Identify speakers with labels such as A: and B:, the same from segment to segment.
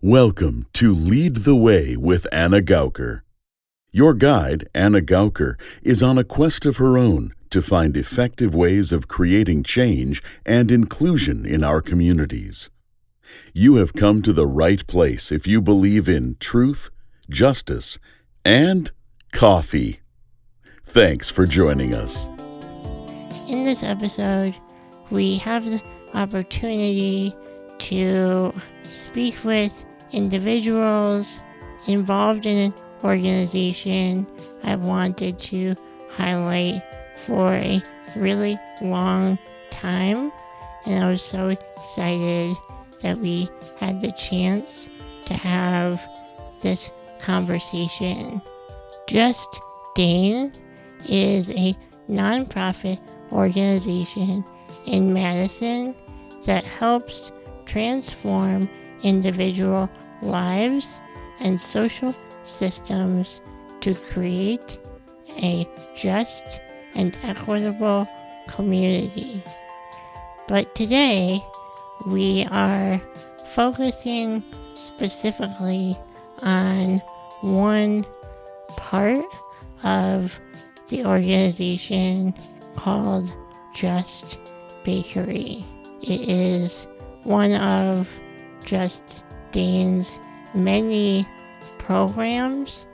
A: Welcome to Lead the Way with Anna Gauker. Your guide, Anna Gauker, is on a quest of her own to find effective ways of creating change and inclusion in our communities. You have come to the right place if you believe in truth, justice, and coffee. Thanks for joining us.
B: In this episode, we have the opportunity to speak with individuals involved in an organization I've wanted to highlight for a really long time, and I was so excited that we had the chance to have this conversation. JustDane is a nonprofit organization in Madison that helps transform individual lives and social systems to create a just and equitable community. But today, we are focusing specifically on one part of the organization called Just Bakery. It is one of JustDane's many programs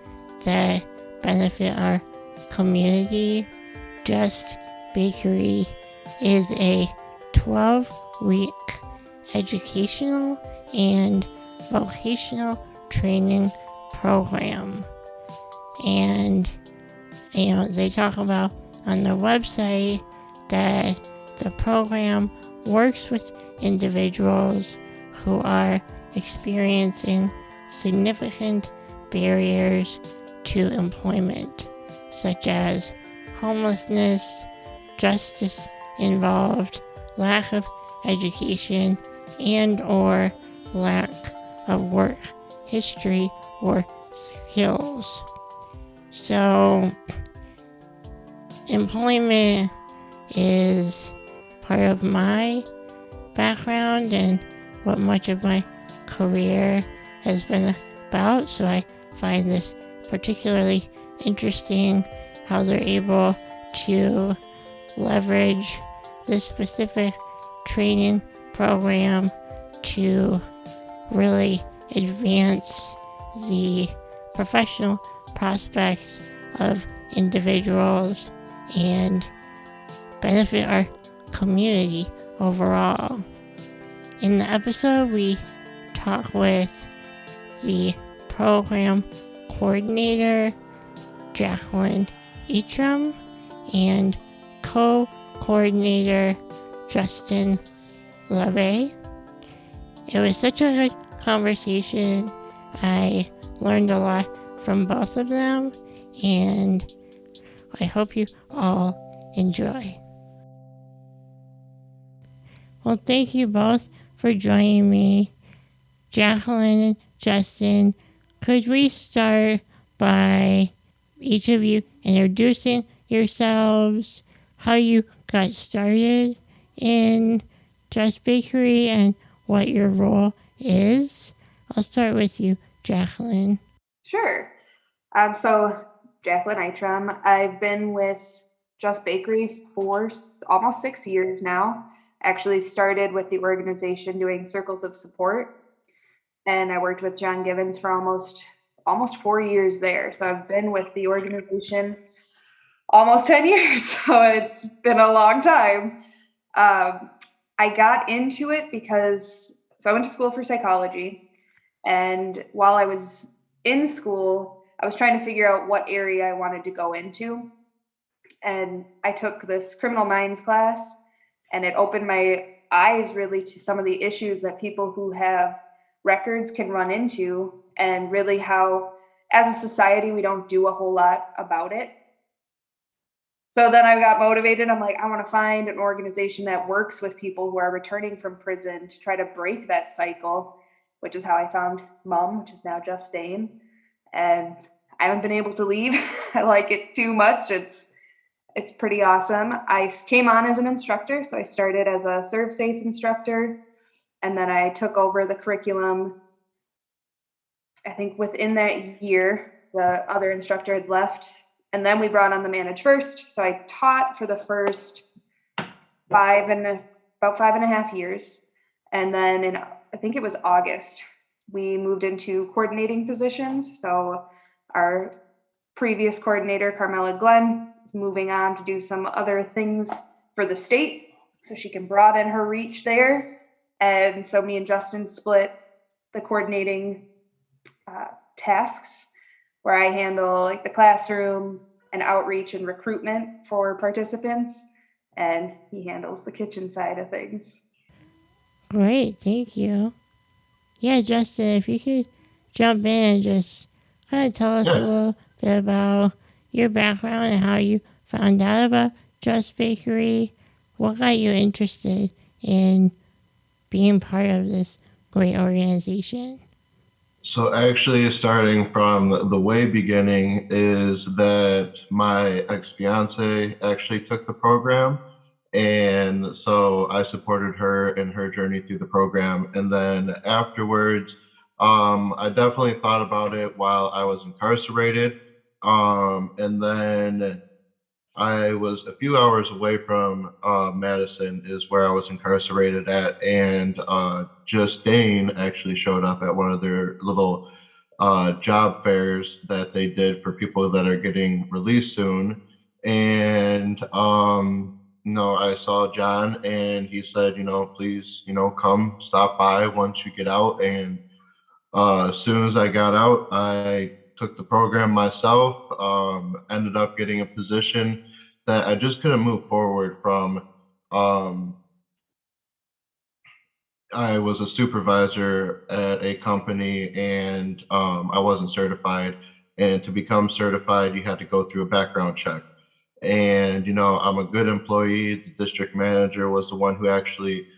B: that benefit our community. Just Bakery is a 12-week educational and vocational training program. And, they talk about on their website that the program works with individuals who are experiencing significant barriers to employment, such as homelessness, justice involved, lack of education, and or lack of work history or skills. So, employment is part of my background and what much of my career has been about, so I find this particularly interesting how they're able to leverage this specific training program to really advance the professional prospects of individuals and benefit our community overall. In the episode, we talk with the program coordinator, Jaclyn Eitrem, and co-coordinator, Justin LeBay. It was such a good conversation. I learned a lot from both of them, and I hope you all enjoy. Well, thank you both for joining me. Jaclyn and Justin, could we start by each of you introducing yourselves, how you got started in Just Bakery, and what your role is? I'll start with you, Jaclyn.
C: Sure. So Jaclyn Eitrem. I've been with Just Bakery for almost 6 years now. Actually started with the organization doing circles of support, and I worked with John Givens for almost 4 years there. So I've been with the organization almost 10 years. So it's been a long time. I got into it because I went to school for psychology, and while I was in school, I was trying to figure out what area I wanted to go into. And I took this criminal minds class, and it opened my eyes really to some of the issues that people who have records can run into, and really how, as a society, we don't do a whole lot about it. So then I got motivated. I'm like, I want to find an organization that works with people who are returning from prison to try to break that cycle, which is how I found MUM, which is now JustDane. And I haven't been able to leave. I like it too much. It's pretty awesome. I came on as an instructor, so I started as a serve safe instructor, and then I took over the curriculum I think within that year, the other instructor had left, and then we brought on the manage first. So I taught for the first about 5.5 years. And then I think it was August, we moved into coordinating positions. So our previous coordinator, Carmela Glenn, is moving on to do some other things for the state so she can broaden her reach there. And so me and Justin split the coordinating tasks, where I handle like the classroom and outreach and recruitment for participants, and he handles the kitchen side of things.
B: Great, thank you. Yeah, Justin, if you could jump in and just kind of tell us a little bit about your background and how you found out about Just Bakery. What got you interested in being part of this great organization?
D: So actually, starting from the way beginning is that my ex-fiance actually took the program. And so I supported her in her journey through the program. And then afterwards, I definitely thought about it while I was incarcerated. And then I was a few hours away from Madison is where I was incarcerated at, and JustDane actually showed up at one of their little job fairs that they did for people that are getting released soon. And I saw John, and he said, please, come stop by once you get out. And as soon as I got out, I took the program myself, ended up getting a position that I just couldn't move forward from. I was a supervisor at a company, and I wasn't certified. And to become certified, you had to go through a background check. And, I'm a good employee. The district manager was the one who actually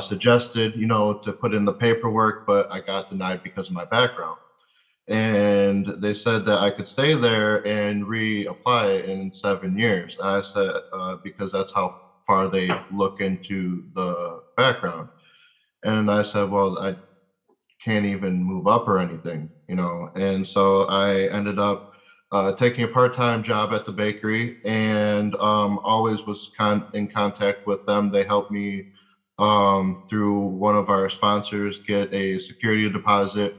D: suggested, to put in the paperwork, but I got denied because of my background. And they said that I could stay there and reapply in 7 years. I said, because that's how far they look into the background. And I said, well, I can't even move up or anything, And so I ended up taking a part-time job at the bakery, and always was in contact with them. They helped me through one of our sponsors get a security deposit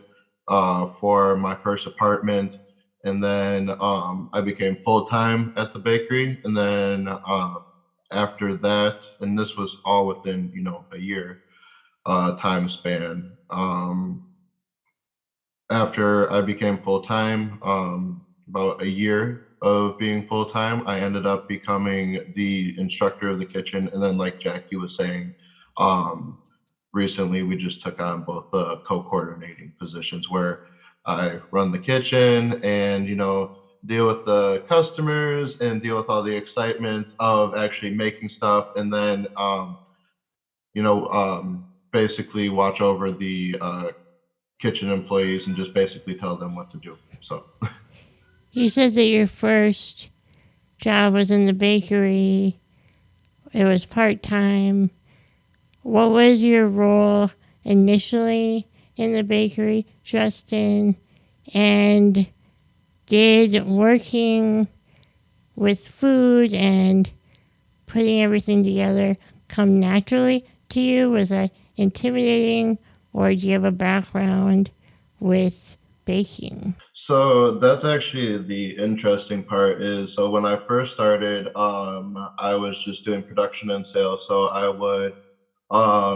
D: for my first apartment. And then I became full-time at the bakery. And then after that, and this was all within, a year time span. After I became full-time, about a year of being full-time, I ended up becoming the instructor of the kitchen. And then like Jackie was saying, recently we just took on both the co-coordinating positions where I run the kitchen and, deal with the customers and deal with all the excitement of actually making stuff. And then, basically watch over the kitchen employees and just basically tell them what to do. So
B: You said that your first job was in the bakery. It was part-time. What was your role initially in the bakery, Justin? And did working with food and putting everything together come naturally to you? Was that intimidating, or do you have a background with baking?
D: So that's actually the interesting part is, so when I first started, I was just doing production and sales. So I would I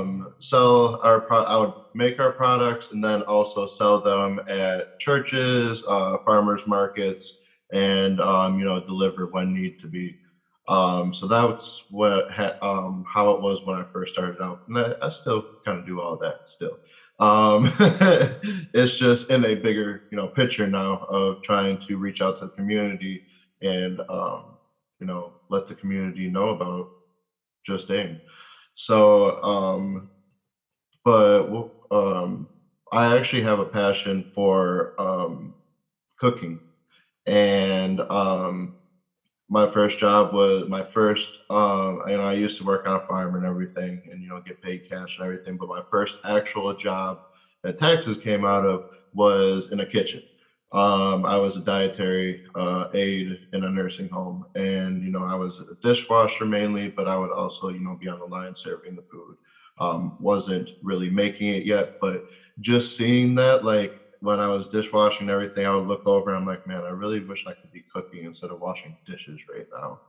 D: would make our products and then also sell them at churches, farmers markets, and deliver when need to be. So that's how it was when I first started out, and I still kind of do all that still. It's just in a bigger picture now of trying to reach out to the community and let the community know about JustDane. So, I actually have a passion for cooking, and my first job was I used to work on a farm and everything, and get paid cash and everything. But my first actual job that taxes came out of was in a kitchen. I was a dietary aide in a nursing home, and I was a dishwasher mainly, but I would also be on the line serving the food. Wasn't really making it yet, but just seeing that, like when I was dishwashing and everything, I would look over and I'm like, man, I really wish I could be cooking instead of washing dishes right now.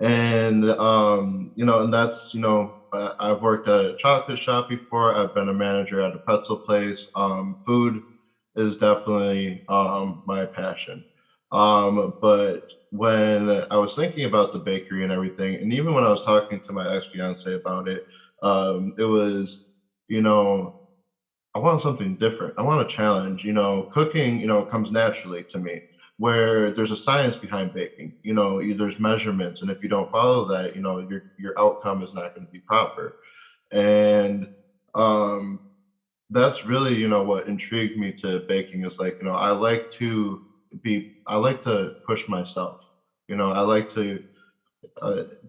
D: And and that's I've worked at a chocolate shop before. I've been a manager at a pretzel place. Food is definitely my passion. But when I was thinking about the bakery and everything, and even when I was talking to my ex-fiance about it, it was, I want something different. I want a challenge. Cooking, comes naturally to me, where there's a science behind baking. There's measurements, and if you don't follow that, your outcome is not going to be proper. And that's really, what intrigued me to baking is like, I like to push myself. I like to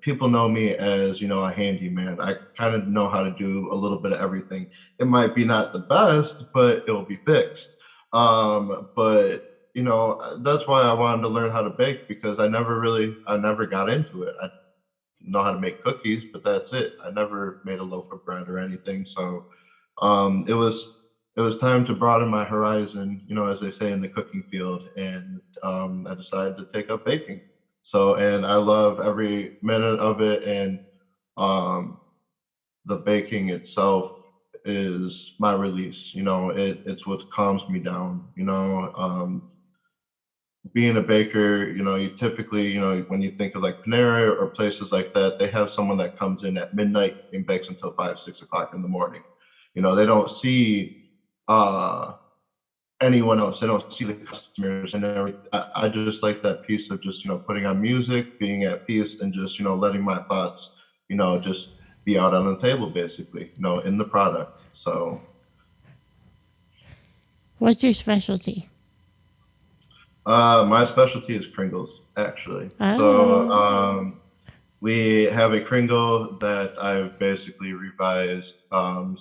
D: people know me as a handyman. I kind of know how to do a little bit of everything. It might be not the best, but it'll be fixed. But that's why I wanted to learn how to bake, because I never got into it. I know how to make cookies, but that's it. I never made a loaf of bread or anything. So it was time to broaden my horizon, as they say in the cooking field, and I decided to take up baking. So, and I love every minute of it, and the baking itself is my release. It's what calms me down. Being a baker, you typically, when you think of like Panera or places like that, they have someone that comes in at midnight and bakes until 5, 6 o'clock in the morning. They don't see anyone else. They don't see the customers and everything. I just like that piece of just, putting on music, being at peace, and just, letting my thoughts, just be out on the table, basically, in the product. So.
B: What's your specialty?
D: My specialty is Kringles, actually.
B: Oh.
D: So we have a Kringle that I've basically revised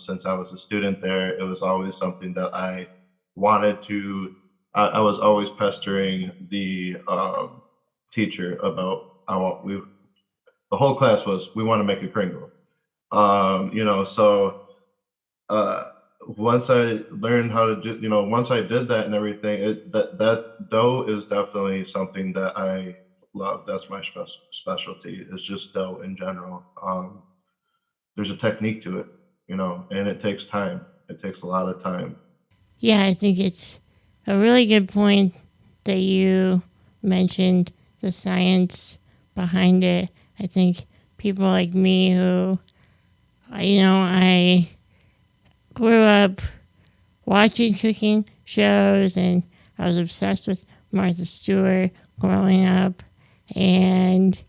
D: since I was a student there. It was always something that I wanted to. I was always pestering the teacher about. The whole class was, we want to make a Kringle. So once I learned how to do, once I did that and everything, that dough is definitely something that I love. That's my specialty. It's just dough in general. There's a technique to it, and it takes time. It takes a lot of time.
B: Yeah, I think it's a really good point that you mentioned the science behind it. I think people like me who, I grew up watching cooking shows, and I was obsessed with Martha Stewart growing up, and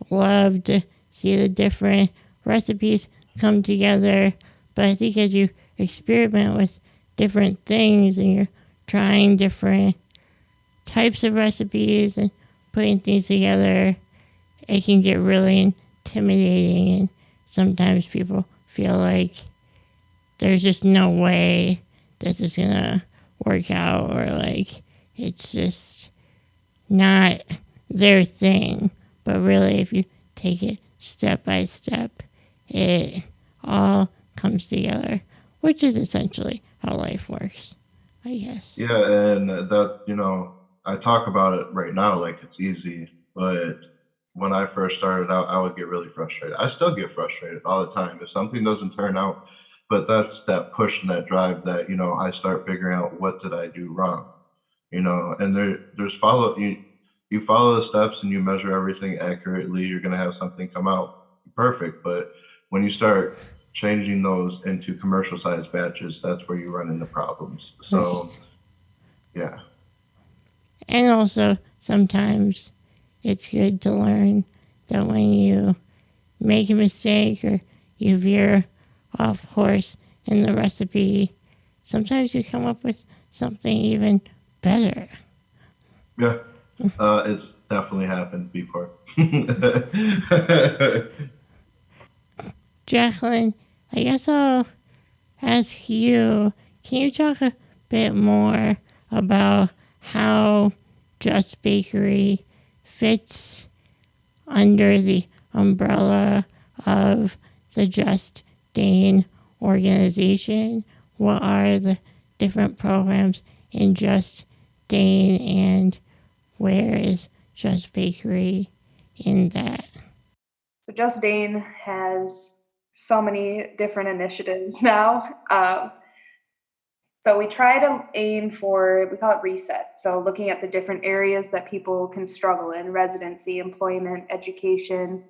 B: loved to see the different recipes come together. But I think as you experiment with different things and you're trying different types of recipes and putting things together, it can get really intimidating, and sometimes people feel like there's just no way this is gonna work out, or like it's just not their thing. But really, if you take it step by step, it all comes together, which is essentially how life works, I guess.
D: Yeah, and that, I talk about it right now like it's easy, but when I first started out, I would get really frustrated. I still get frustrated all the time if something doesn't turn out, but that's that push and that drive that, I start figuring out, what did I do wrong? And there's you follow the steps and you measure everything accurately, you're going to have something come out perfect. But when you start changing those into commercial sized batches, that's where you run into problems. So, yeah.
B: And also, sometimes it's good to learn that when you make a mistake or you veer off course in the recipe, sometimes you come up with something even better.
D: Yeah, it's definitely happened before.
B: Jaclyn, I guess I'll ask you, can you talk a bit more about how Just Bakery fits under the umbrella of the JustDane organization? What are the different programs in JustDane, and where is Just Bakery in that?
C: So JustDane has so many different initiatives now. So we try to aim for, we call it reset. So looking at the different areas that people can struggle in: residency, employment, education,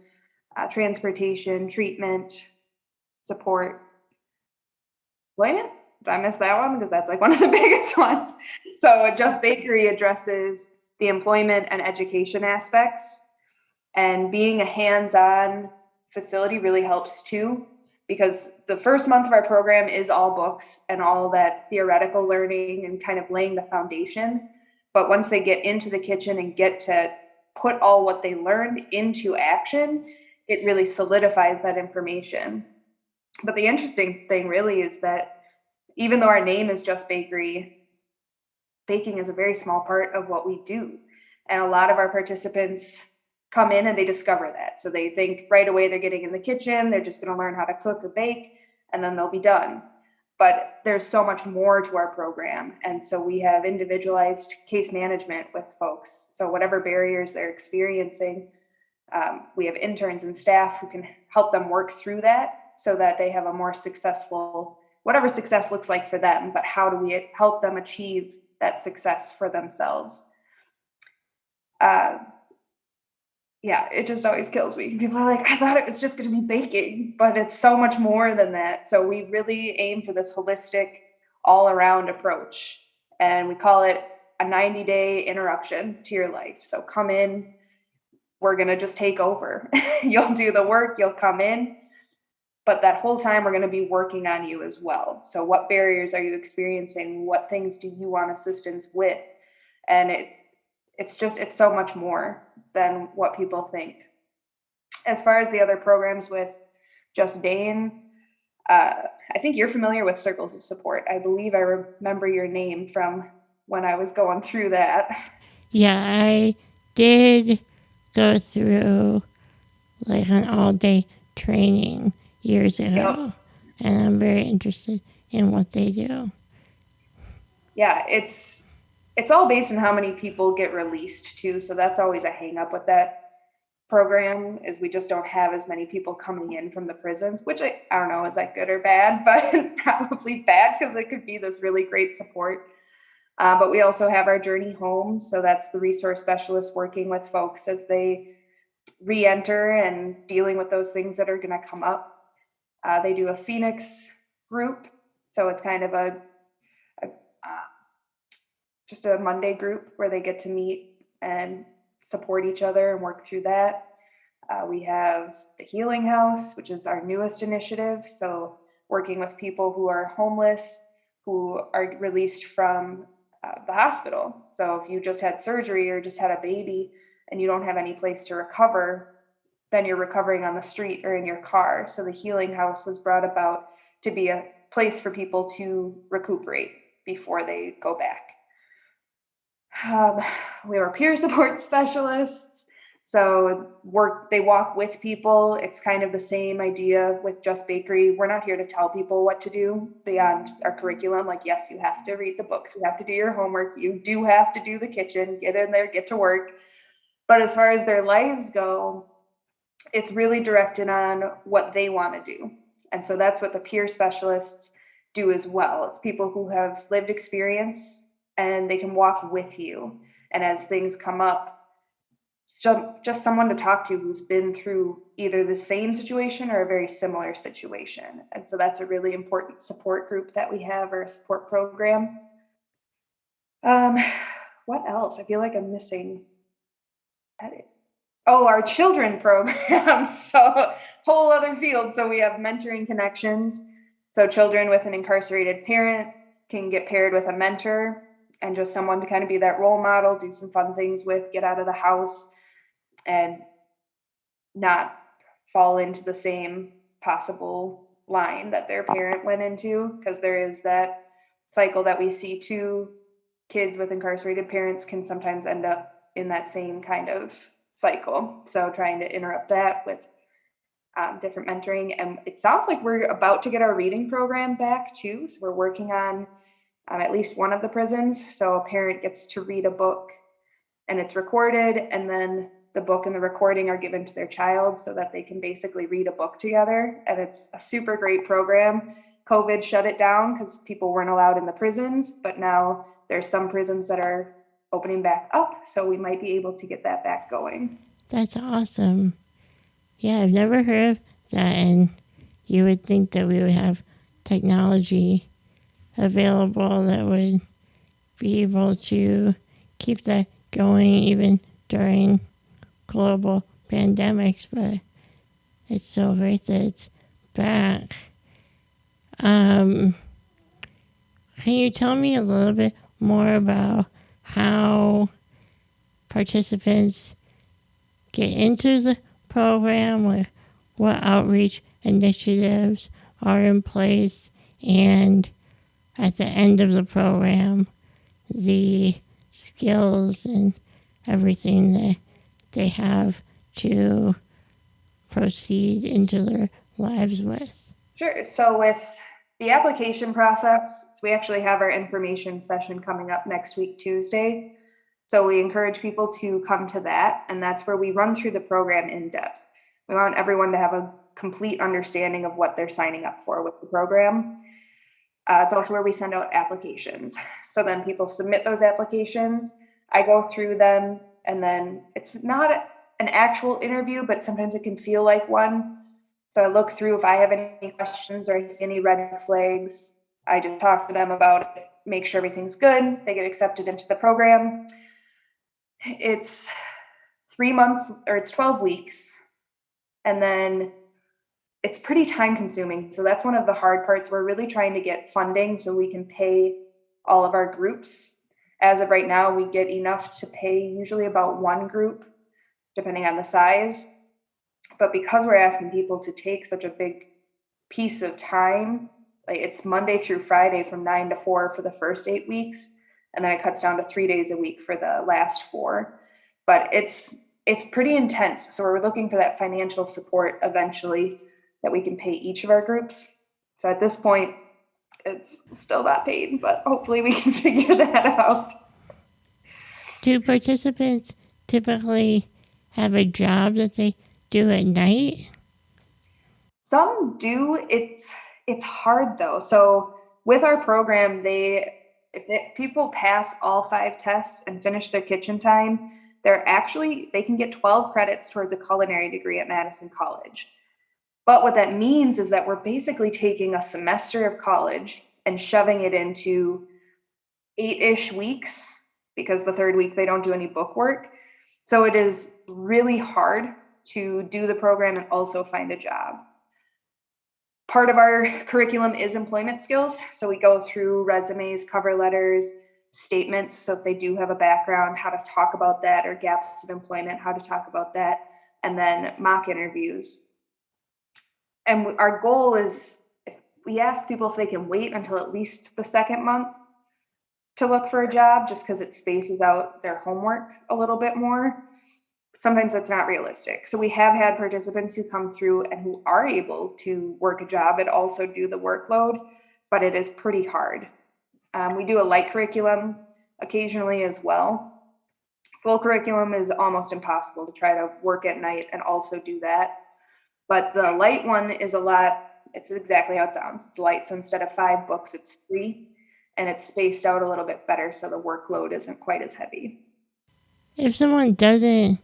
C: transportation, treatment, support. Employment? Did I miss that one? Because that's like one of the biggest ones. So Just Bakery addresses the employment and education aspects. And being a hands-on facility really helps too, because the first month of our program is all books and all that theoretical learning and kind of laying the foundation. But once they get into the kitchen and get to put all what they learned into action, it really solidifies that information. But the interesting thing really is that even though our name is Just Bakery, baking is a very small part of what we do. And a lot of our participants come in and they discover that. So they think right away they're getting in the kitchen, they're just going to learn how to cook or bake, and then they'll be done. But there's so much more to our program. And so we have individualized case management with folks. So whatever barriers they're experiencing, we have interns and staff who can help them work through that so that they have a more successful, whatever success looks like for them, but how do we help them achieve that success for themselves? Yeah, it just always kills me. People are like, I thought it was just going to be baking, but it's so much more than that. So we really aim for this holistic, all-around approach. And we call it a 90-day interruption to your life. So come in, we're going to just take over. You'll do the work, you'll come in, but that whole time we're going to be working on you as well. So what barriers are you experiencing? What things do you want assistance with? And it's so much more than what people think. As far as the other programs with JustDane, I think you're familiar with Circles of Support. I believe I remember your name from when I was going through that.
B: Yeah, I did go through like an all-day training years ago.
C: Yep.
B: And I'm very interested in what they do.
C: Yeah, it's all based on how many people get released too. So that's always a hang up with that program, is we just don't have as many people coming in from the prisons, which I don't know, is that good or bad, but probably bad, because it could be this really great support. But we also have our journey home. So that's the resource specialist working with folks as they re-enter and dealing with those things that are going to come up. They do a Phoenix group. So it's kind of just a Monday group where they get to meet and support each other and work through that. We have the Healing House, which is our newest initiative. So working with people who are homeless, who are released from the hospital. So if you just had surgery or just had a baby and you don't have any place to recover, then you're recovering on the street or in your car. So the Healing House was brought about to be a place for people to recuperate before they go back. We are peer support specialists. So they walk with people. It's kind of the same idea with Just Bakery. We're not here to tell people what to do beyond our curriculum. Like, yes, you have to read the books. You have to do your homework. You do have to do the kitchen, get in there, get to work. But as far as their lives go, it's really directed on what they want to do. And so that's what the peer specialists do as well. It's people who have lived experience and they can walk with you. And as things come up, just someone to talk to who's been through either the same situation or a very similar situation. And so that's a really important support group that we have, or a support program. What else? I feel like I'm missing. Oh, our children program. So whole other field. So we have mentoring connections. So children with an incarcerated parent can get paired with a mentor and just someone to kind of be that role model, do some fun things with, get out of the house and not fall into the same possible line that their parent went into, because there is that cycle that we see too. Kids with incarcerated parents can sometimes end up in that same kind of cycle. So trying to interrupt that with different mentoring. And it sounds like we're about to get our reading program back too. So we're working on at least one of the prisons. So a parent gets to read a book and it's recorded, and then the book and the recording are given to their child so that they can basically read a book together. And it's a super great program. COVID shut it down because people weren't allowed in the prisons, but now there's some prisons that are opening back up, so we might be able to get that back going.
B: That's awesome. Yeah, I've never heard of that, and you would think that we would have technology available that would be able to keep that going even during global pandemics, but it's so great that it's back. Can you tell me a little bit more about how participants get into the program, or what outreach initiatives are in place, and at the end of the program, the skills and everything that they have to proceed into their lives with?
C: Sure. So with the application process, we actually have our information session coming up next week, Tuesday. So we encourage people to come to that, and that's where we run through the program in depth. We want everyone to have a complete understanding of what they're signing up for with the program. It's also where we send out applications. So then people submit those applications. I go through them, and then it's not an actual interview, but sometimes it can feel like one. So I look through if I have any questions or I see any red flags. I just talk to them about it, make sure everything's good. They get accepted into the program. It's 3 months, or it's 12 weeks. And then it's pretty time consuming. So that's one of the hard parts. We're really trying to get funding so we can pay all of our groups. As of right now, we get enough to pay usually about one group, depending on the size. But because we're asking people to take such a big piece of time, like it's Monday through Friday from 9 to 4 for the first 8 weeks, and then it cuts down to 3 days a week for the last 4. But it's pretty intense. So we're looking for that financial support eventually that we can pay each of our groups. So at this point, it's still not paid, but hopefully we can figure that out.
B: Do participants typically have a job that they do at night?
C: Some do. It's hard though. So with our program, if people pass all 5 tests and finish their kitchen time, they can get 12 credits towards a culinary degree at Madison College. But what that means is that we're basically taking a semester of college and shoving it into 8-ish weeks, because the 3rd week they don't do any book work. So it is really hard to do the program and also find a job. Part of our curriculum is employment skills. So we go through resumes, cover letters, statements. So if they do have a background, how to talk about that, or gaps of employment, how to talk about that, and then mock interviews. And our goal is, we ask people if they can wait until at least the 2nd month to look for a job, just because it spaces out their homework a little bit more. Sometimes that's not realistic. So we have had participants who come through and who are able to work a job and also do the workload, but it is pretty hard. We do a light curriculum occasionally as well. Full curriculum is almost impossible to try to work at night and also do that. But the light one is it's exactly how it sounds. It's light. So instead of 5 books, it's 3, and it's spaced out a little bit better so the workload isn't quite as heavy.
B: If someone doesn't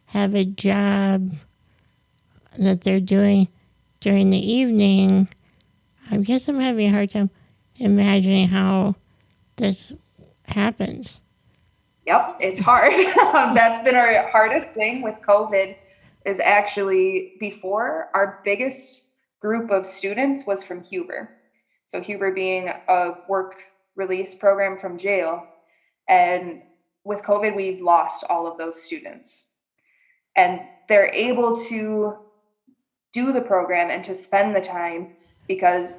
B: have a job that they're doing during the evening, I guess I'm having a hard time imagining how this happens.
C: Yep, it's hard. That's been our hardest thing with COVID, is actually before, our biggest group of students was from Huber. So Huber being a work release program from jail. And with COVID, we've lost all of those students. And they're able to do the program and to spend the time because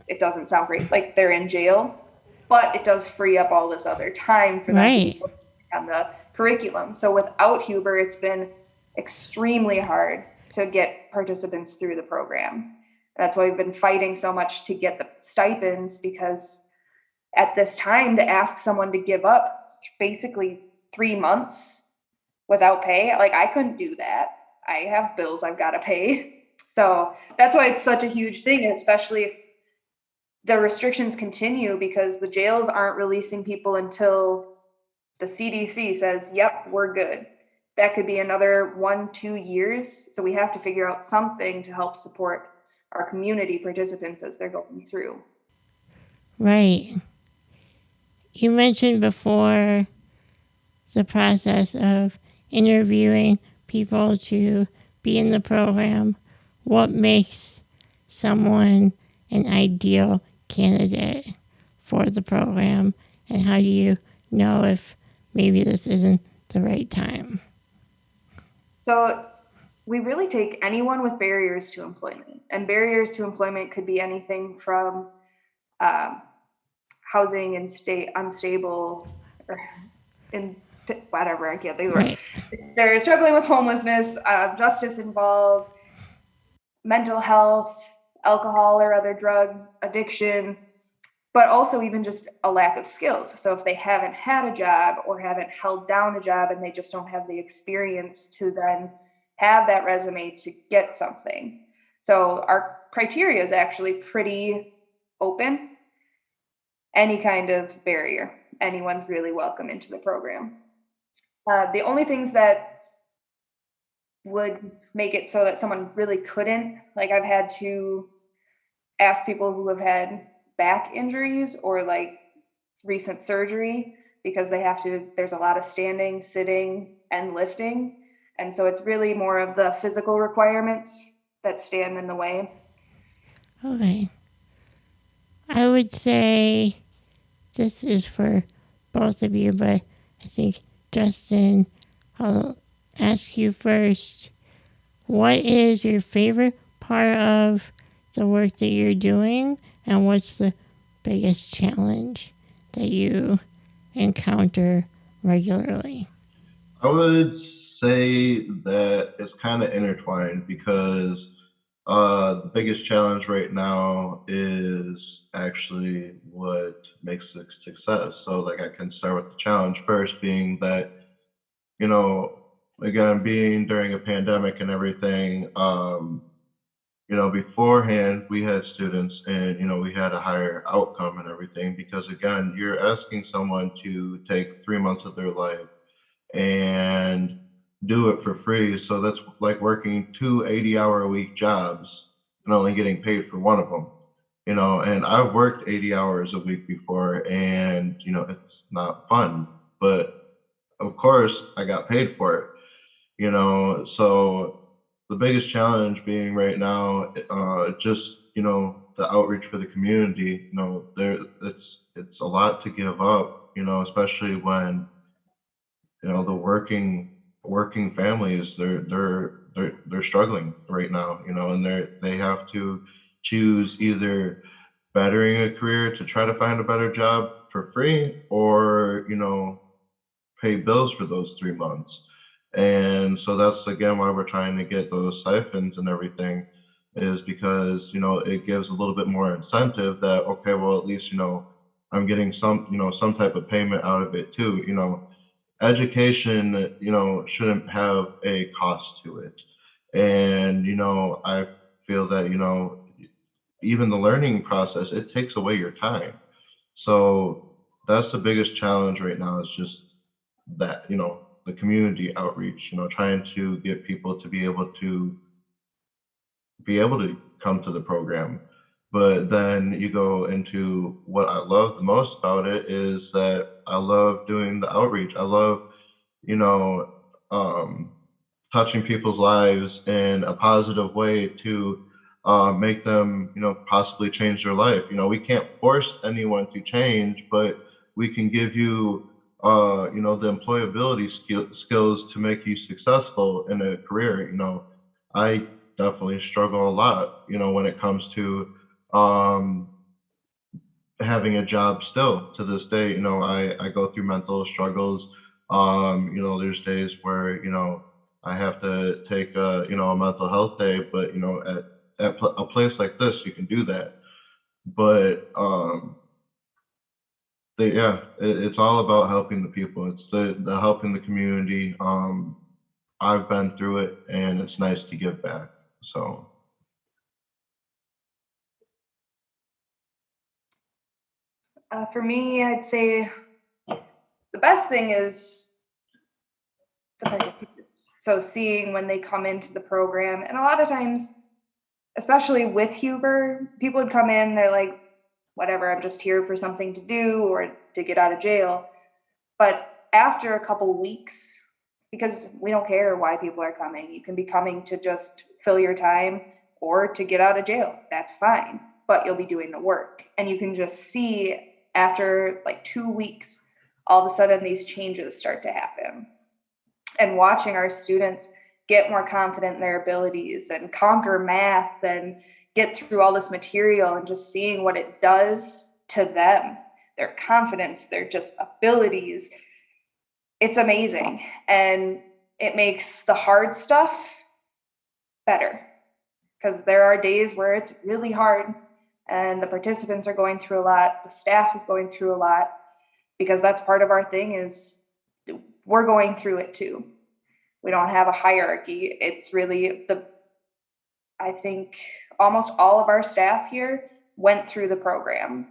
C: it doesn't sound great, like they're in jail, but it does free up all this other time for them to be
B: Right.
C: on the curriculum. So without Huber, it's been extremely hard to get participants through the program. That's why we've been fighting so much to get the stipends, because at this time, to ask someone to give up basically 3 months without pay, like I couldn't do that. I have bills I've got to pay. So that's why it's such a huge thing, especially if the restrictions continue, because the jails aren't releasing people until the CDC says, yep, we're good. That could be another 1-2 years. So we have to figure out something to help support our community participants as they're going through.
B: Right. You mentioned before the process of interviewing people to be in the program. What makes someone an ideal candidate for the program, and how do you know if maybe this isn't the right time?
C: So we really take anyone with barriers to employment, and barriers to employment could be anything from housing and unstable, or in whatever, I can't think of it. They're struggling with homelessness, justice involved, mental health, alcohol or other drug addiction, but also even just a lack of skills. So if they haven't had a job or haven't held down a job and they just don't have the experience to then have that resume to get something. So our criteria is actually pretty open. Any kind of barrier, anyone's really welcome into the program. The only things that would make it so that someone really couldn't, like I've had to ask people who have had back injuries or like recent surgery, because they have to, there's a lot of standing, sitting, and lifting. And so it's really more of the physical requirements that stand in the way.
B: Okay. I would say this is for both of you, but I think, Justin, I'll ask you first. What is your favorite part of the work that you're doing, and what's the biggest challenge that you encounter regularly?
D: I would say that it's kind of intertwined, because the biggest challenge right now is actually what makes it success. So like I can start with the challenge first, being that, you know, again, being during a pandemic and everything, you know, beforehand we had students and, you know, we had a higher outcome and everything, because again, you're asking someone to take 3 months of their life and do it for free. So that's like working 2 80-hour-a-week jobs and only getting paid for one of them, you know. And I've worked 80 hours a week before, and, you know, it's not fun, but of course I got paid for it, you know. So the biggest challenge being right now, just, you know, the outreach for the community, you know, it's a lot to give up, you know, especially when, you know, the working families, they're struggling right now, you know, and they have to choose either bettering a career to try to find a better job for free, or, you know, pay bills for those 3 months. And so that's again why we're trying to get those stipends and everything, is because, you know, it gives a little bit more incentive that, okay, well, at least, you know, I'm getting some, you know, some type of payment out of it too. You know, education, you know, shouldn't have a cost to it. And, you know, I feel that, you know, even the learning process, it takes away your time. So that's the biggest challenge right now, is just that, you know, the community outreach, you know, trying to get people to be able to come to the program. But then you go into what I love the most about it, is that I love doing the outreach. I love, you know, touching people's lives in a positive way to make them, you know, possibly change their life. You know, we can't force anyone to change, but we can give you, you know, the employability skills to make you successful in a career. You know, I definitely struggle a lot, you know, when it comes to having a job still to this day. I go through mental struggles. There's days where, I have to take a mental health day, but, at a place like this, you can do that. But it's all about helping the people. It's the helping the community. I've been through it, and it's nice to give back. So.
C: For me, I'd say the best thing is the participants. So seeing when they come into the program, and a lot of times, especially with Huber, people would come in, they're like, whatever, I'm just here for something to do or to get out of jail. But after a couple weeks, because we don't care why people are coming, you can be coming to just fill your time or to get out of jail. That's fine, but you'll be doing the work. And you can just see after like 2 weeks, all of a sudden these changes start to happen. And watching our students get more confident in their abilities and conquer math and get through all this material and just seeing what it does to them, their confidence, their just abilities, it's amazing. And it makes the hard stuff better, because there are days where it's really hard and the participants are going through a lot, the staff is going through a lot, because that's part of our thing is we're going through it too. We don't have a hierarchy. It's really I think almost all of our staff here went through the program.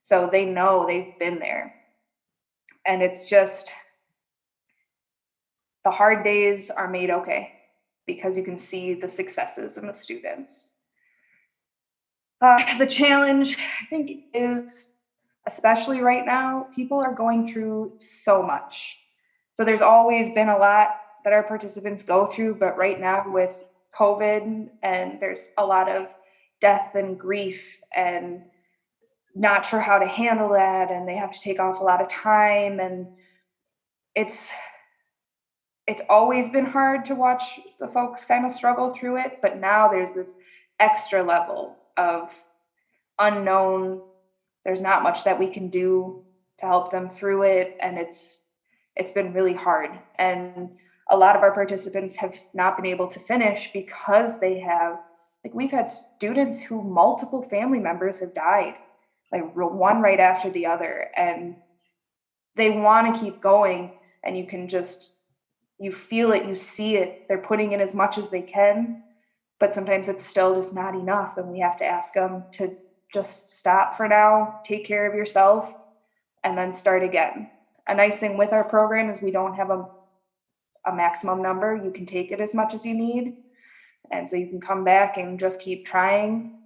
C: So they know, they've been there. And it's just, the hard days are made okay because you can see the successes in the students. The challenge, I think, is, especially right now, people are going through so much. So there's always been a lot that our participants go through, but right now with COVID, and there's a lot of death and grief and not sure how to handle that, and they have to take off a lot of time, and it's always been hard to watch the folks kind of struggle through it, but now there's this extra level of unknown. There's not much that we can do to help them through it, and it's been really hard. And a lot of our participants have not been able to finish because they have, like, we've had students who multiple family members have died, like one right after the other, and they want to keep going, and you can just, you feel it, you see it, they're putting in as much as they can, but sometimes it's still just not enough, and we have to ask them to just stop for now, take care of yourself, and then start again. A nice thing with our program is we don't have a maximum number. You can take it as much as you need, and so you can come back and just keep trying,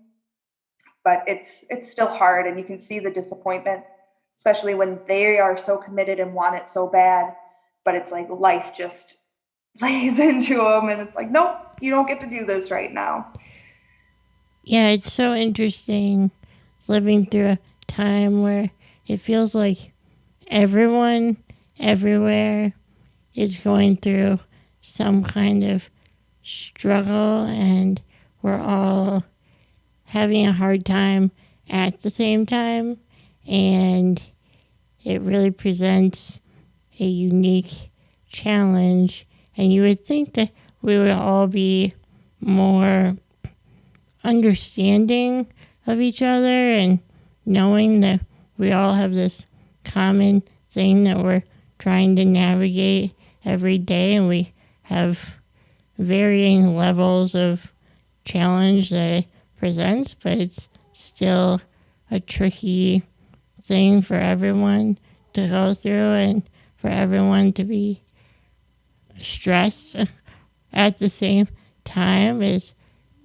C: but it's still hard, and you can see the disappointment, especially when they are so committed and want it so bad, but it's like life just lays into them, and it's like, nope, you don't get to do this right now.
B: Yeah, it's so interesting living through a time where it feels like everyone, everywhere is going through some kind of struggle, and we're all having a hard time at the same time, and it really presents a unique challenge. And you would think that we would all be more understanding of each other and knowing that we all have this common thing that we're trying to navigate every day, and we have varying levels of challenge that it presents, but it's still a tricky thing for everyone to go through and for everyone to be stressed at the same time is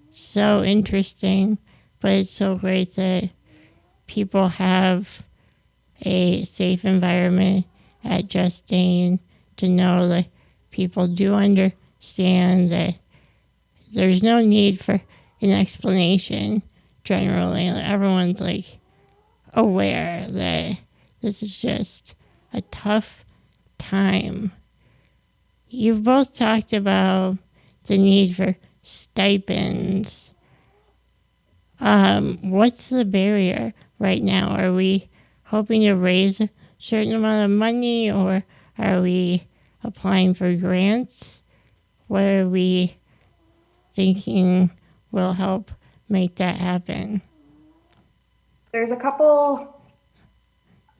B: so interesting. But it's so great that people have a safe environment at JustDane to know that people do understand that there's no need for an explanation generally. Everyone's like aware that this is just a tough time. You've both talked about the need for stipends. What's the barrier right now? Are we hoping to raise a certain amount of money, or are we applying for grants? What are we thinking will help make that happen?
C: There's a couple,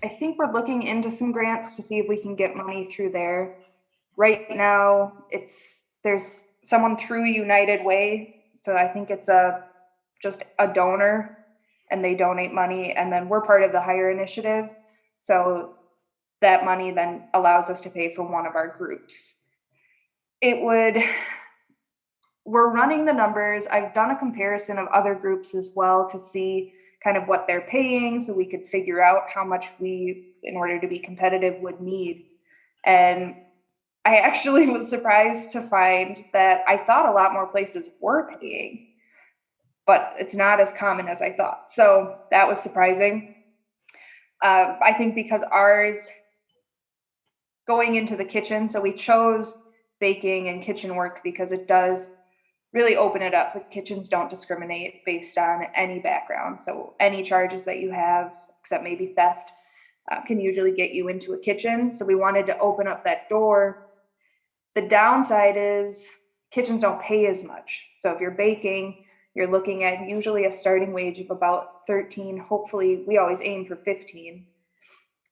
C: I think we're looking into some grants to see if we can get money through there. Right now, there's someone through United Way, so I think it's just a donor, and they donate money, and then we're part of the Hire Initiative, so that money then allows us to pay for one of our groups. We're running the numbers. I've done a comparison of other groups as well to see kind of what they're paying, so we could figure out how much we, in order to be competitive, would need. And I actually was surprised to find that I thought a lot more places were paying, but it's not as common as I thought. So that was surprising. I think because ours going into the kitchen, so we chose baking and kitchen work because it does really open it up. The kitchens don't discriminate based on any background. So any charges that you have, except maybe theft, can usually get you into a kitchen. So we wanted to open up that door. The downside is kitchens don't pay as much. So if you're baking, you're looking at usually a starting wage of about 13. Hopefully, we always aim for 15.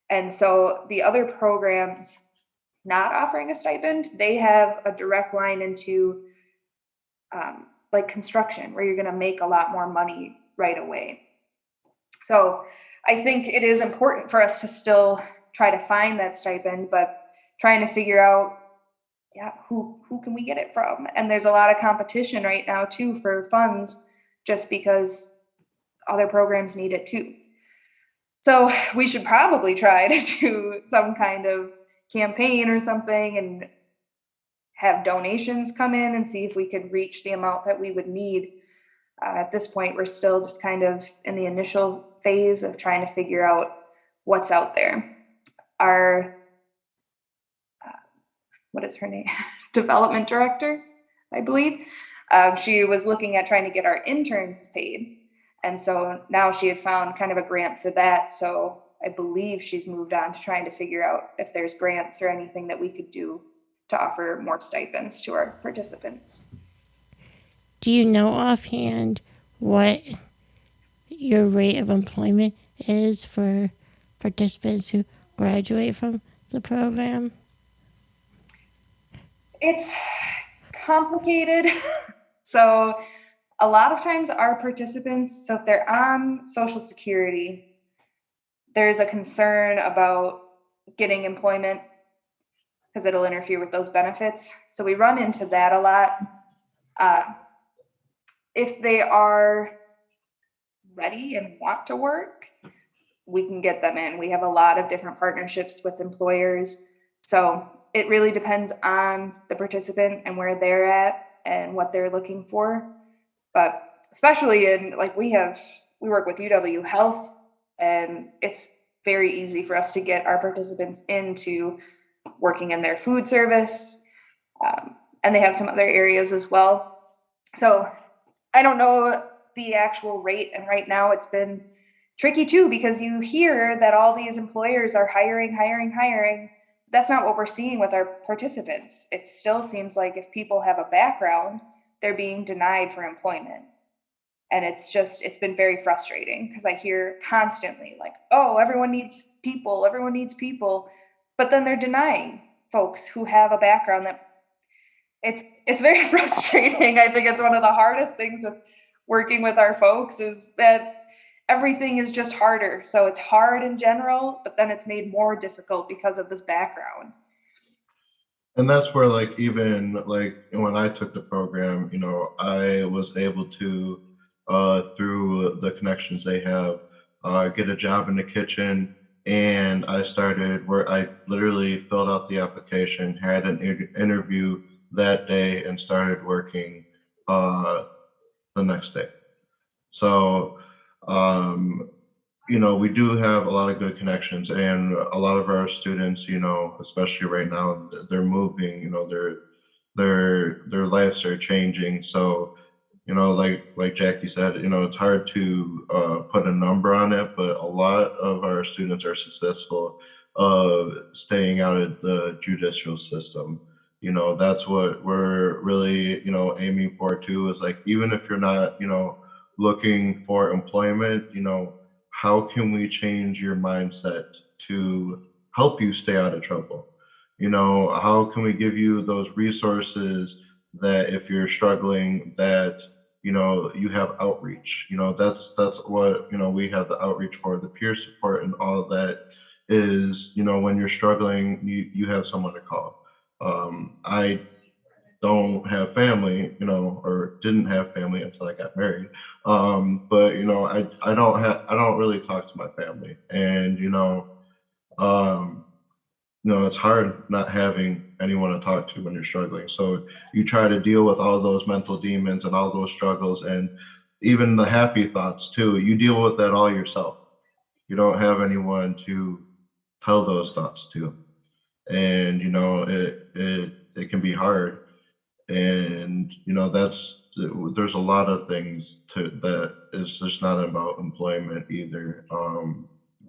C: And so the other programs not offering a stipend, they have a direct line into like construction, where you're going to make a lot more money right away. So I think it is important for us to still try to find that stipend, but trying to figure out, who can we get it from? And there's a lot of competition right now too for funds, just because other programs need it too. So we should probably try to do some kind of campaign or something and have donations come in and see if we could reach the amount that we would need. At this point, we're still just kind of in the initial phase of trying to figure out what's out there. Our, what is her name? Development director, I believe. She was looking at trying to get our interns paid. And so now she had found kind of a grant for that. So I believe she's moved on to trying to figure out if there's grants or anything that we could do to offer more stipends to our participants.
B: Do you know offhand what your rate of employment is for participants who graduate from the program?
C: It's complicated. So a lot of times our participants, so if they're on Social Security, there's a concern about getting employment because it'll interfere with those benefits. So we run into that a lot. If they are ready and want to work, we can get them in. We have a lot of different partnerships with employers. So it really depends on the participant and where they're at and what they're looking for. But especially in, like, we work with UW Health, and it's very easy for us to get our participants into working in their food service. And they have some other areas as well. So I don't know the actual rate. And right now it's been tricky too, because you hear that all these employers are hiring. That's not what we're seeing with our participants. It still seems like if people have a background, they're being denied for employment. And it's been very frustrating because I hear constantly like, oh, everyone needs people. But then they're denying folks who have a background that it's very frustrating. I think it's one of the hardest things with working with our folks is that everything is just harder. So it's hard in general, but then it's made more difficult because of this background.
D: And that's where, like, even like when I took the program, I was able to, through the connections they have, get a job in the kitchen. And I started where I literally filled out the application, had an interview that day, and started working the next day. So, we do have a lot of good connections, and a lot of our students, especially right now, they're moving, their lives are changing. So Like Jackie said, it's hard to put a number on it, but a lot of our students are successful of staying out of the judicial system. That's what we're really, aiming for too, is like, even if you're not, looking for employment, how can we change your mindset to help you stay out of trouble? How can we give you those resources that if you're struggling, that you have outreach. That's what we have the outreach for, the peer support and all of that is, when you're struggling, you have someone to call. I don't have family, or didn't have family until I got married. But I don't really talk to my family, and it's hard not having anyone to talk to when you're struggling. So you try to deal with all those mental demons and all those struggles, and even the happy thoughts too. You deal with that all yourself. You don't have anyone to tell those thoughts to, and it can be hard. And there's a lot of things that is just not about employment either.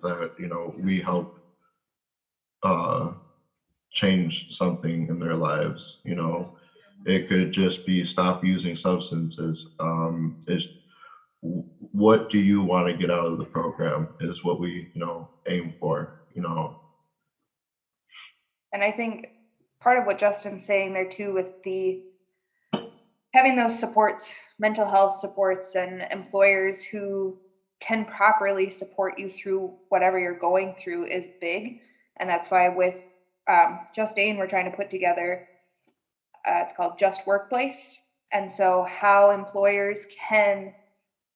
D: That we help change something in their lives. It could just be stop using substances. Is what do you want to get out of the program is what we aim for.
C: And I think part of what Justin's saying there too, with the having those supports, mental health supports, and employers who can properly support you through whatever you're going through is big. And that's why with JustDane, we're trying to put together, it's called Just Workplace. And so how employers can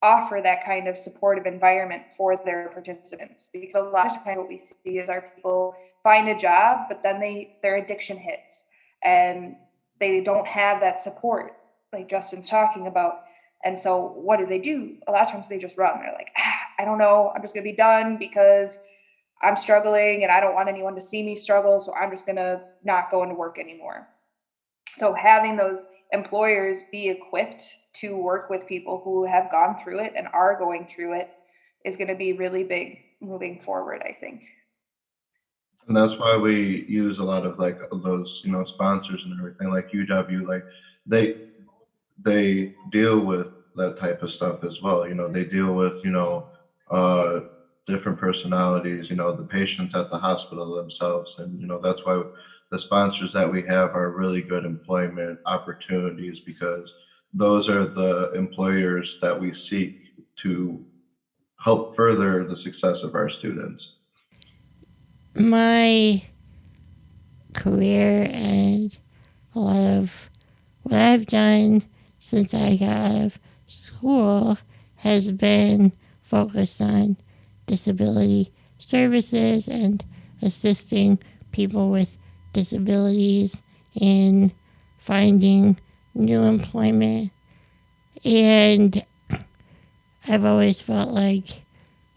C: offer that kind of supportive environment for their participants. Because a lot of times what we see is our people find a job, but then their addiction hits and they don't have that support like Justin's talking about. And so what do? A lot of times they just run. They're like, I don't know, I'm just going to be done because I'm struggling and I don't want anyone to see me struggle. So I'm just going to not go into work anymore. So having those employers be equipped to work with people who have gone through it and are going through it is going to be really big moving forward, I think.
D: And that's why we use a lot of like those, sponsors and everything, like UW, like they deal with that type of stuff as well. They deal with, different personalities, the patients at the hospital themselves. And, that's why the sponsors that we have are really good employment opportunities, because those are the employers that we seek to help further the success of our students.
B: My career and a lot of what I've done since I got out of school has been focused on disability services and assisting people with disabilities in finding new employment. And I've always felt like,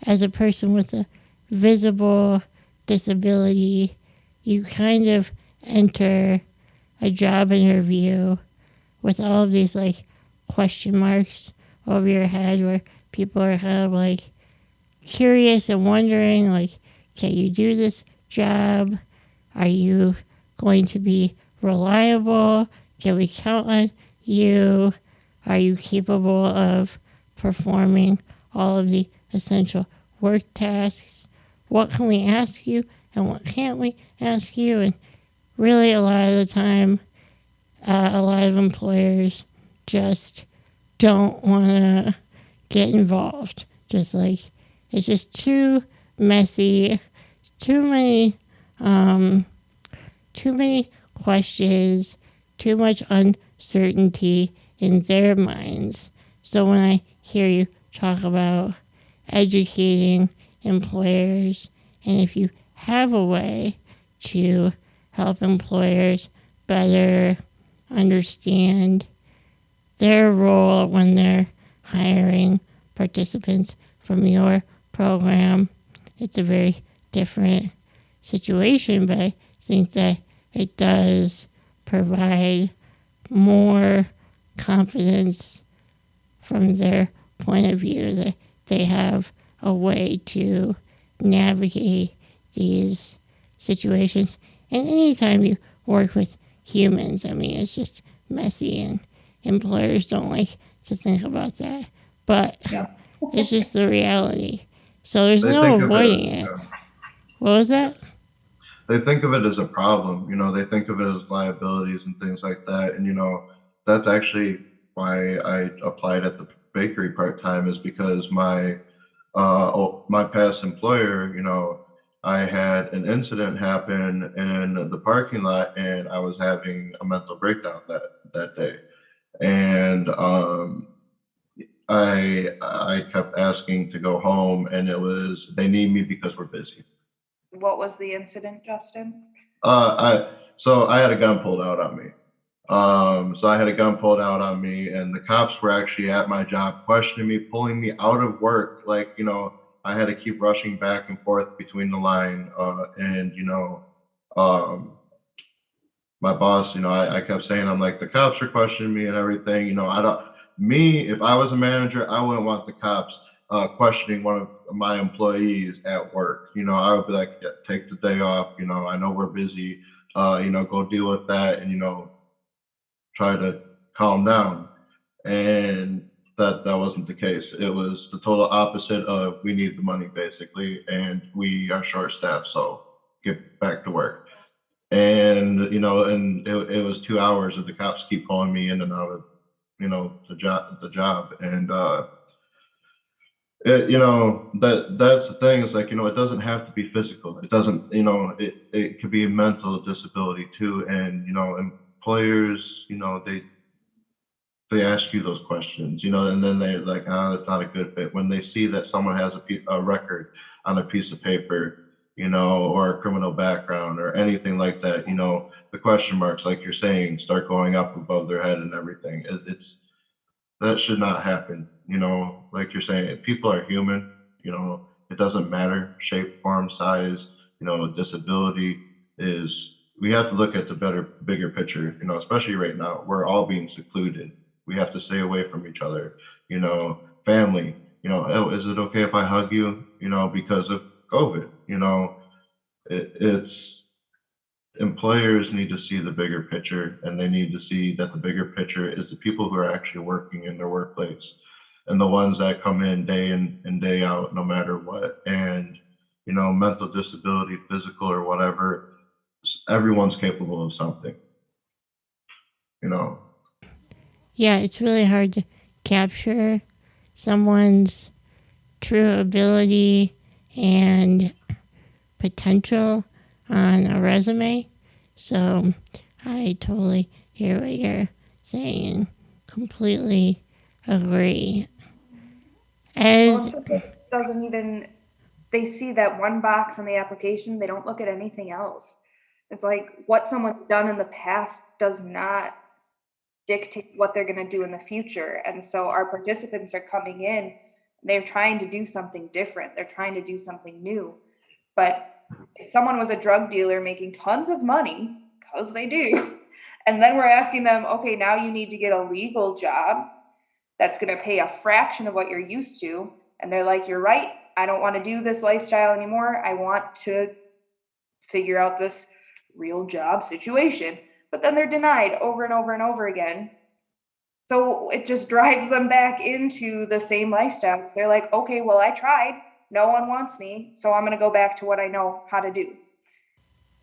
B: as a person with a visible disability, you kind of enter a job interview with all of these like question marks over your head, where people are kind of like curious and wondering, like, can you do this job? Are you going to be reliable? Can we count on you? Are you capable of performing all of the essential work tasks? What can we ask you and what can't we ask you? And really, a lot of the time, a lot of employers just don't want to get involved. Just like, it's just too messy, too many questions, too much uncertainty in their minds. So when I hear you talk about educating employers, and if you have a way to help employers better understand their role when they're hiring participants from your program, it's a very different situation, but I think that it does provide more confidence from their point of view, that they have a way to navigate these situations. And anytime you work with humans, I mean, it's just messy, and employers don't like to think about that. But it's just the reality. So there's no avoiding it. What was that?
D: They think of it as a problem. They think of it as liabilities and things like that. And that's actually why I applied at the bakery part time, is because my past employer, I had an incident happen in the parking lot, and I was having a mental breakdown that day. And I kept asking to go home, and they need me because we're busy.
C: What was the incident, Justin?
D: So I had a gun pulled out on me. And the cops were actually at my job questioning me, pulling me out of work. I had to keep rushing back and forth between the line. My boss, I kept saying, I'm like, the cops are questioning me and everything. If I was a manager, I wouldn't want the cops questioning one of my employees at work. I would be like, yeah, take the day off. I know we're busy. Go deal with that, and try to calm down. And that wasn't the case. It was the total opposite of, we need the money basically, and we are short staffed, so get back to work. And it was 2 hours of the cops keep calling me in and out of the job. And that's the thing, is it doesn't have to be physical. It doesn't, it could be a mental disability too. And employers, they ask you those questions, and then they're like, oh, it's not a good fit. When they see that someone has a record on a piece of paper, or a criminal background or anything like that, the question marks, like you're saying, start going up above their head and everything. That should not happen. Like you're saying, people are human. It doesn't matter shape, form, size. Disability is. We have to look at the bigger picture. Especially right now, we're all being secluded. We have to stay away from each other. Family. Oh, is it okay if I hug you? Because of COVID. It's employers need to see the bigger picture, and they need to see that the bigger picture is the people who are actually working in their workplace, and the ones that come in and day out, no matter what. And mental disability, physical or whatever, everyone's capable of something.
B: Yeah, it's really hard to capture someone's true ability and potential on a resume. So I totally hear what you're saying and completely agree.
C: Doesn't even, they see that one box on the application, they don't look at anything else. It's like what someone's done in the past does not dictate what they're going to do in the future. And so our participants are coming in, they're trying to do something different. They're trying to do something new. But if someone was a drug dealer making tons of money, because they do, and then we're asking them, okay, now you need to get a legal job that's going to pay a fraction of what you're used to. And they're like, you're right. I don't want to do this lifestyle anymore. I want to figure out this real job situation. But then they're denied over and over and over again. So it just drives them back into the same lifestyle. They're like, okay, well, I tried. No one wants me. So I'm going to go back to what I know how to do.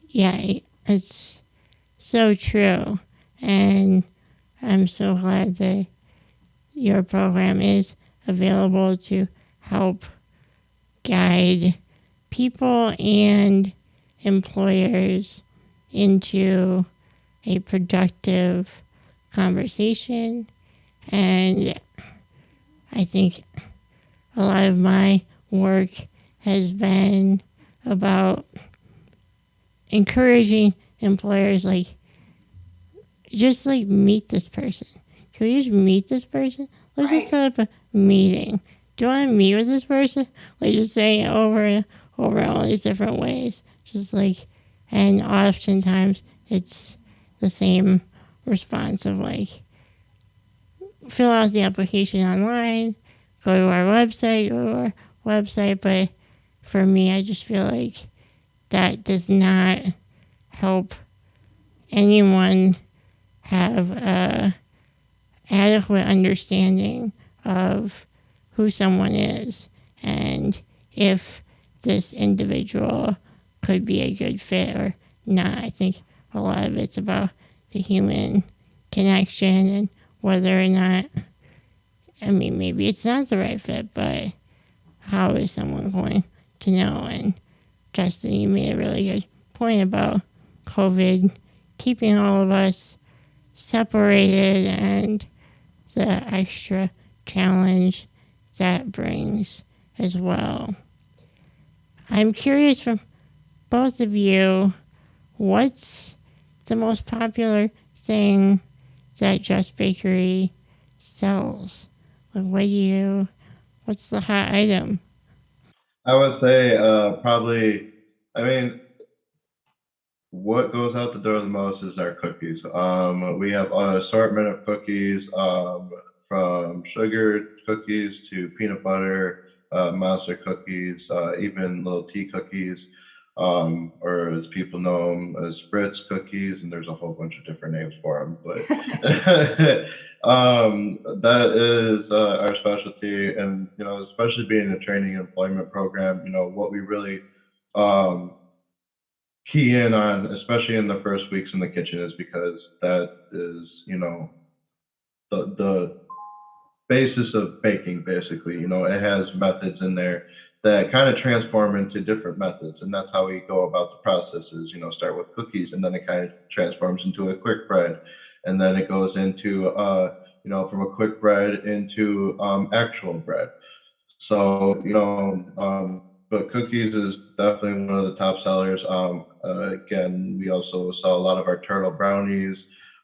B: Yeah, it's so true. And I'm so glad that your program is available to help guide people and employers into a productive conversation. And I think a lot of my work has been about encouraging employers, just meet this person. Can we just meet this person? Let's just set up a meeting. Do you want to meet with this person? Just saying it over and over all these different ways. And oftentimes it's the same response of fill out the application online, go to our website, but for me, I just feel like that does not help anyone have a adequate understanding of who someone is and if this individual could be a good fit or not. I think a lot of it's about the human connection and whether or not, I mean, maybe it's not the right fit, but how is someone going to know? And Justin, you made a really good point about COVID keeping all of us separated and the extra challenge that brings as well. I'm curious from both of you, what's the most popular thing that Just Bakery sells? Like, what's the hot item?
D: I would say probably, I mean, what goes out the door the most is our cookies. We have an assortment of cookies, from sugar cookies to peanut butter, monster cookies, even little tea cookies, or as people know them as Spritz cookies, and there's a whole bunch of different names for them. But that is our specialty, and especially being a training and employment program, what we really key in on, especially in the first weeks in the kitchen, is because that is, the basis of baking, basically. It has methods in there that kind of transform into different methods, and that's how we go about the processes. Start with cookies, and then it kind of transforms into a quick bread, and then it goes into, from a quick bread into actual bread. So, but cookies is definitely one of the top sellers. Again, we also sell a lot of our turtle brownies,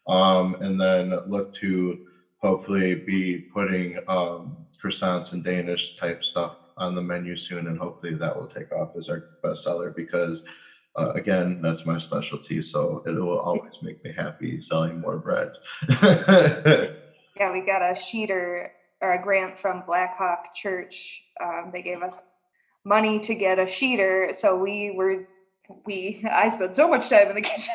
D: and then look to hopefully be putting croissants and Danish type stuff on the menu soon, and hopefully that will take off as our best seller because, again, that's my specialty. So it will always make me happy selling more bread.
C: Yeah, we got a sheeter or a grant from Black Hawk Church. They gave us money to get a sheeter, so I spent so much time in the kitchen.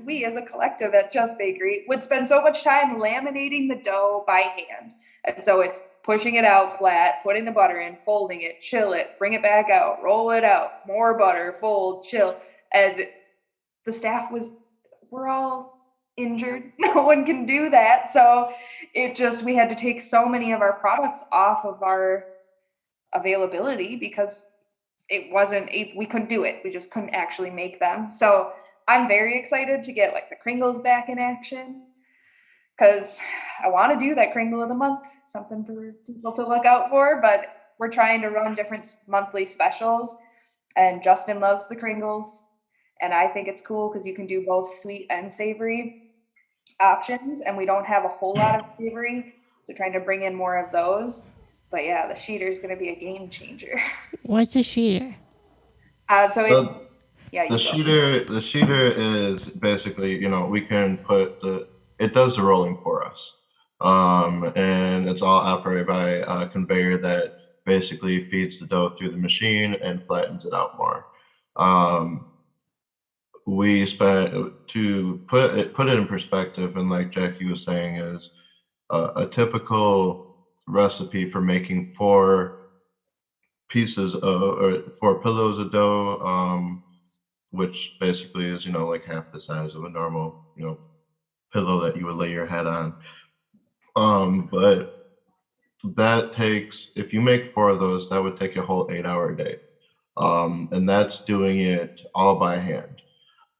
C: We as a collective at Just Bakery would spend so much time laminating the dough by hand. And so it's pushing it out flat, putting the butter in, folding it, chill it, bring it back out, roll it out, more butter, fold, chill. And the staff we're all injured. No one can do that. So we had to take so many of our products off of our availability because we couldn't do it. We just couldn't actually make them. So I'm very excited to get like the Kringles back in action because I want to do that Kringle of the month, something for people to look out for, but we're trying to run different monthly specials, and Justin loves the Kringles, and I think it's cool because you can do both sweet and savory options, and we don't have a whole lot of savory, so trying to bring in more of those. But yeah, the sheeter is going to be a game changer.
B: What's a sheeter?
D: The sheeter is basically, we can it does the rolling for us. And it's all operated by a conveyor that basically feeds the dough through the machine and flattens it out more. To put it in perspective, and like Jackie was saying, is a typical recipe for making 4 pillows of dough, which basically is, like half the size of a normal, pillow that you would lay your head on. But that takes, if you make 4 of those, that would take a whole 8-hour day. And that's doing it all by hand.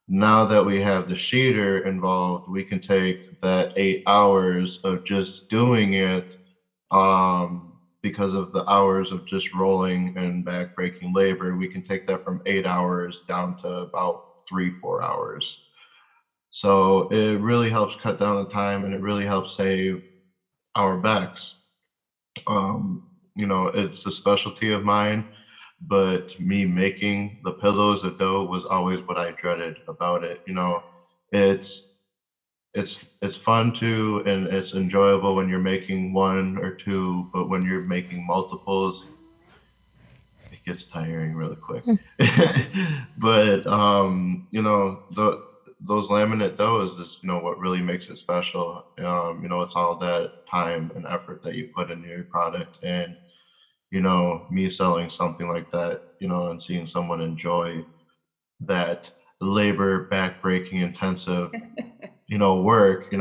D: Now that we have the sheeter involved, we can take that 8 hours of just doing it, because of the hours of just rolling and back-breaking labor, we can take that from 8 hours down to about 3-4 hours. So it really helps cut down the time, and it really helps save our backs. It's a specialty of mine, but me making the pillows of dough was always what I dreaded about it. it's fun too, and it's enjoyable when you're making one or two, but when you're making multiples, it gets tiring really quick. But those laminate doughs is what really makes it special. It's all that time and effort that you put into your product, and me selling something like that, and seeing someone enjoy that labor backbreaking intensive work,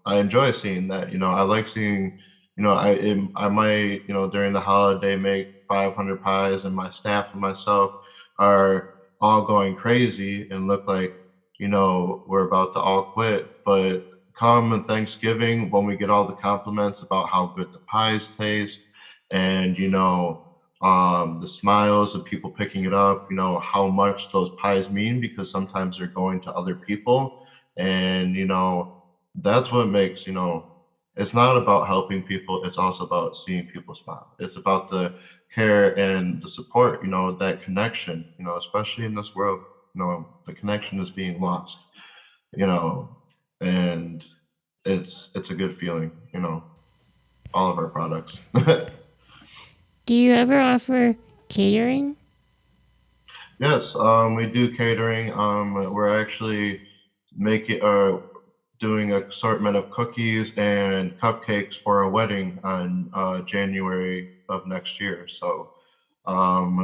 D: I enjoy seeing that. I like seeing, I might, during the holiday make 500 pies, and my staff and myself are all going crazy and look like, we're about to all quit. But come Thanksgiving, when we get all the compliments about how good the pies taste, and the smiles of people picking it up, how much those pies mean, because sometimes they're going to other people, and that's what makes, it's not about helping people, it's also about seeing people smile. It's about the care and the support, that connection, especially in this world, the connection is being lost, and it's a good feeling, all of our products.
B: Do you ever offer catering?
D: Yes, we do catering. We're actually doing an assortment of cookies and cupcakes for a wedding on January of next year. So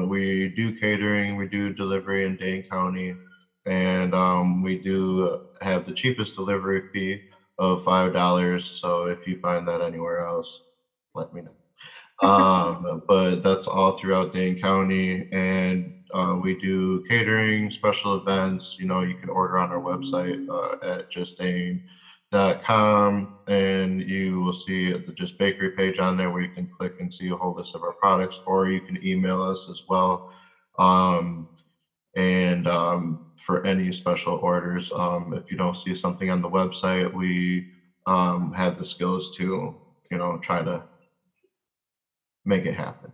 D: we do catering, we do delivery in Dane County, and we do have the cheapest delivery fee of $5. So if you find that anywhere else, let me know. But that's all throughout Dane County, and we do catering, special events. You can order on our website at JustDane.com, and you will see the Just Bakery page on there where you can click and see a whole list of our products, or you can email us as well. And for any special orders, if you don't see something on the website, we have the skills to try to make it happen.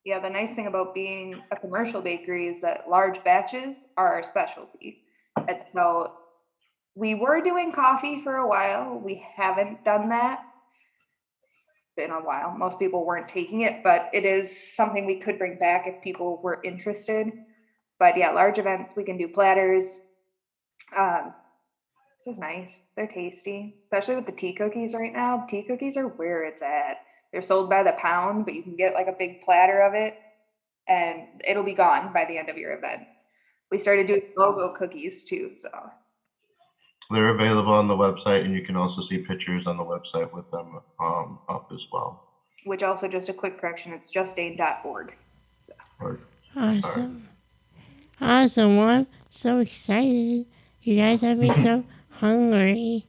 C: Yeah, the nice thing about being a commercial bakery is that large batches are our specialty. And so we were doing coffee for a while. We haven't done that. It's been a while. Most people weren't taking it, but it is something we could bring back if people were interested. But yeah, large events, we can do platters. It's just nice. They're tasty, especially with the tea cookies right now. The tea cookies are where it's at. They're sold by the pound, but you can get like a big platter of it, and it'll be gone by the end of your event. We started doing logo cookies too, so.
D: They're available on the website, and you can also see pictures on the website with them up as well.
C: Which also, just a quick correction, it's justdane.org.
B: Awesome. Awesome. Well, I'm so excited. You guys have me so hungry.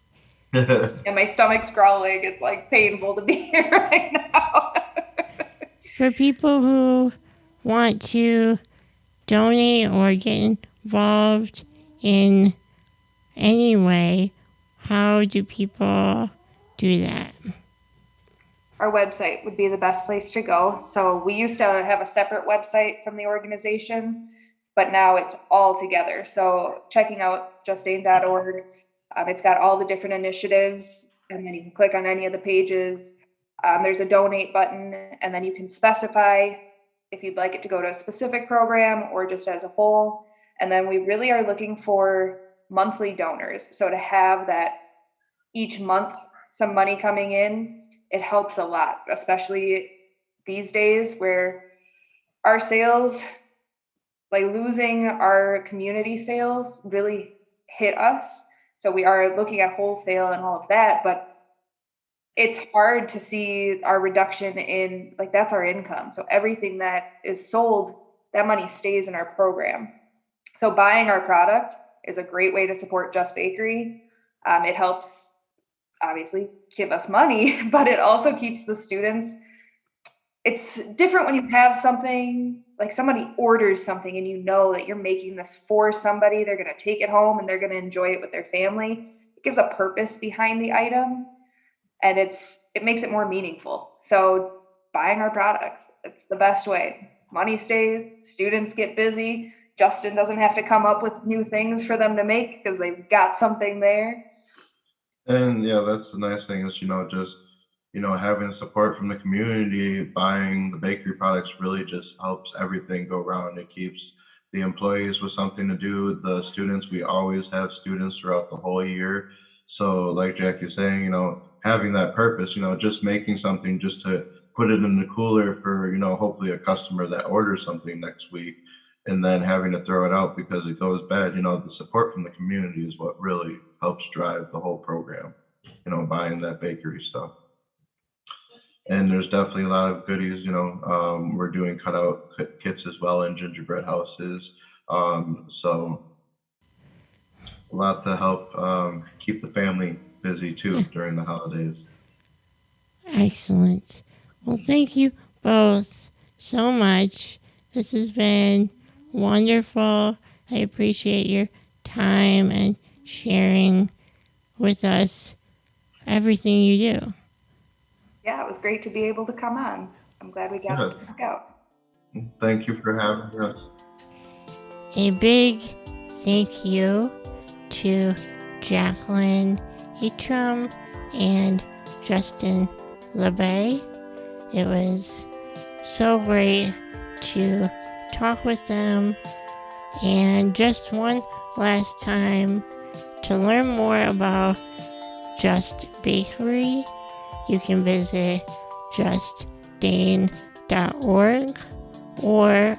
C: And my stomach's growling. It's like painful to be here right now.
B: For people who want to donate or get involved in any way, how do people do that?
C: Our website would be the best place to go. So we used to have a separate website from the organization, but now it's all together. So checking out justdane.org, it's got all the different initiatives, and then you can click on any of the pages. There's a donate button, and then you can specify if you'd like it to go to a specific program or just as a whole. And then we really are looking for monthly donors. So to have that each month, some money coming in, it helps a lot, especially these days where our sales, like losing our community sales, really hit us. So we are looking at wholesale and all of that, but it's hard to see our reduction in, like, that's our income. So everything that is sold, that money stays in our program. So buying our product is a great way to support Just Bakery. It helps obviously give us money, but it also keeps the students. It's different when you have something, like somebody orders something and you know that you're making this for somebody, they're going to take it home and they're going to enjoy it with their family. It gives a purpose behind the item, and it makes it more meaningful. So buying our products, it's the best way. Money stays, students get busy. Justin doesn't have to come up with new things for them to make because they've got something there.
D: And yeah, that's the nice thing is, just, having support from the community, buying the bakery products really just helps everything go round. It keeps the employees with something to do. The students, we always have students throughout the whole year. So like Jackie's saying, having that purpose, just making something just to put it in the cooler for, hopefully a customer that orders something next week, and then having to throw it out because it goes bad, the support from the community is what really helps drive the whole program, buying that bakery stuff. And there's definitely a lot of goodies, we're doing cutout kits as well and gingerbread houses. So a lot to help keep the family busy too during the holidays.
B: Excellent. Well, thank you both so much. This has been wonderful. I appreciate your time and sharing with us everything you do.
C: Yeah, it was great to be able to come on. I'm glad we got to talk out.
D: Thank you for having us.
B: A big thank you to Jaclyn, Eitrem, and JustDane. It was so great to talk with them. And just one last time, to learn more about Just Bakery, you can visit JustDane.org or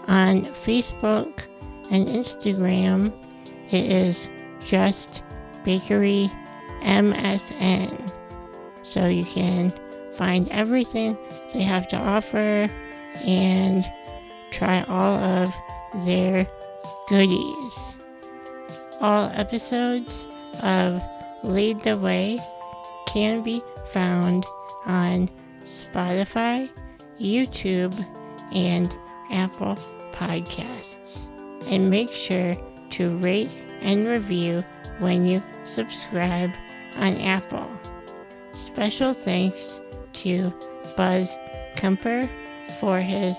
B: on Facebook and Instagram, it is Just Bakery MSN. So you can find everything they have to offer and try all of their goodies. All episodes of Lead the Way can be found on Spotify, YouTube, and Apple Podcasts. And make sure to rate and review when you subscribe on Apple. Special thanks to Buzz Kemper for his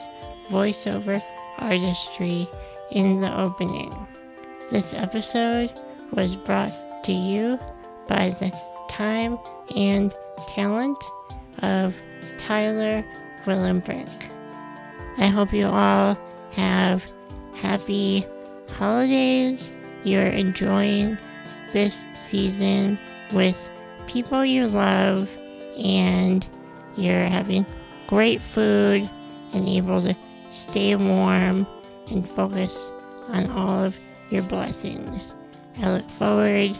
B: voiceover artistry in the opening. This episode was brought to you by the time and talent of Tyler Willenbrink. I hope you all have happy holidays. You're enjoying this season with people you love, and you're having great food and able to stay warm and focus on all of your blessings. I look forward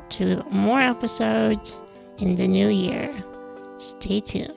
B: to more episodes in the new year. Stay tuned.